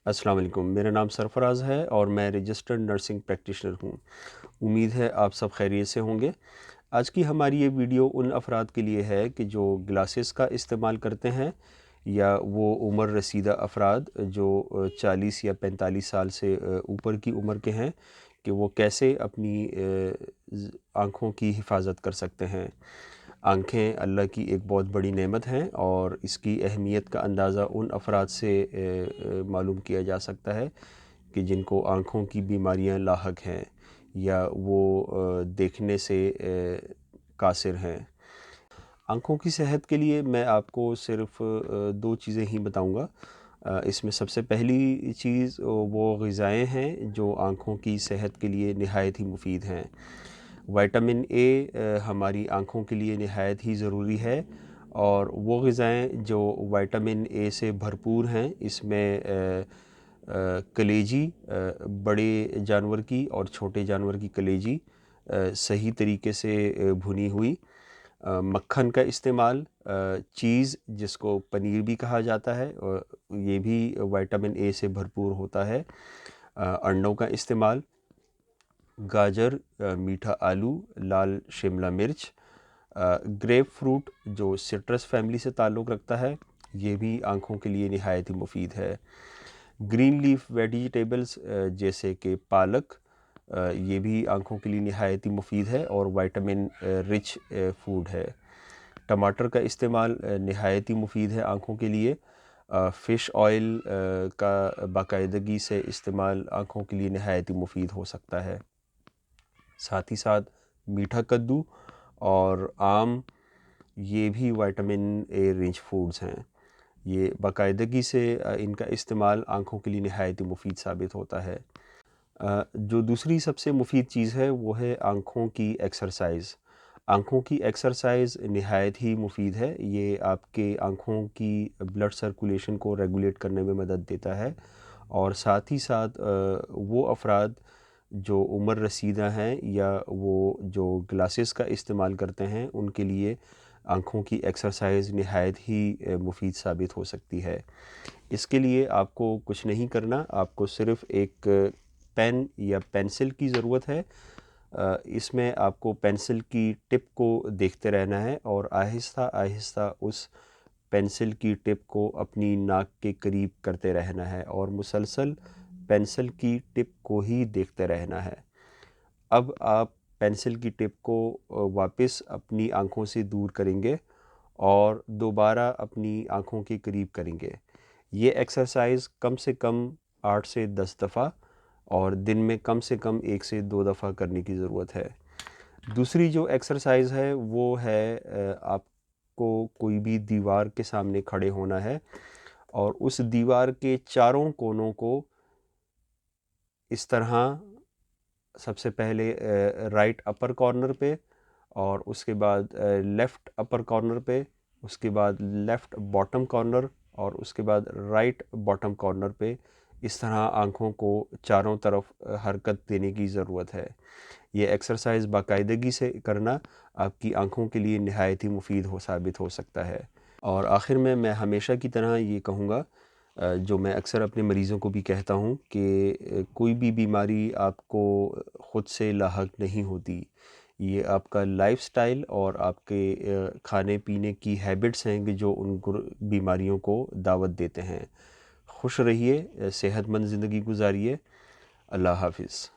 अस्सलाम वालेकुम। मेरा नाम सरफराज है और मैं रजिस्टर्ड नर्सिंग प्रैक्टिशनर हूँ। उम्मीद है आप सब खैरियत से होंगे। आज की हमारी ये वीडियो उन अफराद के लिए है कि जो ग्लासेस का इस्तेमाल करते हैं या वो उम्र रसीदा अफराद जो 40 या 45 साल से ऊपर की उम्र के हैं कि वो कैसे अपनी आँखों की हिफाजत कर सकते हैं। आँखें अल्लाह की एक बहुत बड़ी नेमत हैं और इसकी अहमियत का अंदाज़ा उन अफराद से मालूम किया जा सकता है कि जिनको आँखों की बीमारियां लाहक हैं या वो देखने से कासिर हैं। आँखों की सेहत के लिए मैं आपको सिर्फ़ दो चीज़ें ही बताऊंगा। इसमें सबसे पहली चीज़ वो ग़िज़ाएँ हैं जो आँखों की सेहत के लिए नहायत ही मुफीद हैं। विटामिन ए हमारी आँखों के लिए नहायत ही ज़रूरी है और वो ग़िज़ाएँ जो विटामिन ए से भरपूर हैं। इसमें कलेजी, बड़े जानवर की और छोटे जानवर की कलेजी सही तरीके से भुनी हुई, मक्खन का इस्तेमाल, चीज़ जिसको पनीर भी कहा जाता है और ये भी विटामिन ए से भरपूर होता है, अंडों का इस्तेमाल, गाजर, मीठा आलू, लाल शिमला मिर्च, ग्रेप फ्रूट जो सिट्रस फैमिली से ताल्लुक़ रखता है, ये भी आँखों के लिए नहायत ही मुफीद है। ग्रीन लीफ वेजिटेबल्स जैसे कि पालक, ये भी आँखों के लिए नहायत ही मुफीद है और विटामिन रिच फूड है। टमाटर का इस्तेमाल नहायत ही मुफीद है आँखों के लिए। फ़िश ऑयल का बाकायदगी से इस्तेमाल आँखों के लिए नहायत ही मुफीद हो सकता है। साथ ही साथ मीठा कद्दू और आम, ये भी विटामिन ए रिच फूड्स हैं। ये बाकायदगी से इनका इस्तेमाल आँखों के लिए नहायत ही मुफीद साबित होता है। जो दूसरी सबसे मुफीद चीज़ है वो है आँखों की एक्सरसाइज़। आँखों की एक्सरसाइज़ नहायत ही मुफीद है। ये आपके आँखों की ब्लड सर्कुलेशन को रेगुलेट करने में मदद देता है और साथ ही साथ वो अफराद जो उम्र रसीदा हैं या वो जो ग्लासेस का इस्तेमाल करते हैं उनके लिए आँखों की एक्सरसाइज़ नहायत ही मुफीद साबित हो सकती है। इसके लिए आपको कुछ नहीं करना, आपको सिर्फ़ एक पेन या पेंसिल की ज़रूरत है। इसमें आपको पेंसिल की टिप को देखते रहना है और आहिस्ता आहिस्ता उस पेंसिल की टिप को अपनी नाक के करीब करते रहना है और मुसलसल पेंसिल की टिप को ही देखते रहना है। अब आप पेंसिल की टिप को वापस अपनी आँखों से दूर करेंगे और दोबारा अपनी आँखों के करीब करेंगे। ये एक्सरसाइज़ कम से कम 8 से 10 दफ़ा और दिन में कम से कम 1 से 2 दफ़ा करने की ज़रूरत है। दूसरी जो एक्सरसाइज़ है वो है आपको कोई भी दीवार के सामने खड़े होना है और उस दीवार के चारों कोनों को इस तरह सबसे पहले राइट अपर कॉर्नर पे और उसके बाद लेफ़्ट अपर कॉर्नर पे, उसके बाद लेफ़्ट बॉटम कॉर्नर और उसके बाद राइट बॉटम कॉर्नर पे इस तरह आँखों को चारों तरफ हरकत देने की ज़रूरत है। ये एक्सरसाइज़ बाकायदगी से करना आपकी आँखों के लिए नहायत ही मुफीद साबित हो सकता है। और आखिर में मैं हमेशा की तरह ये कहूँगा, जो मैं अक्सर अपने मरीज़ों को भी कहता हूँ कि कोई भी बीमारी आपको ख़ुद से लाहक नहीं होती। ये आपका लाइफ़स्टाइल और आपके खाने पीने की हैबिट्स हैं कि जो उन बीमारियों को दावत देते हैं। खुश रहिए, सेहतमंद ज़िंदगी गुजारिए। अल्लाह हाफ़िज़।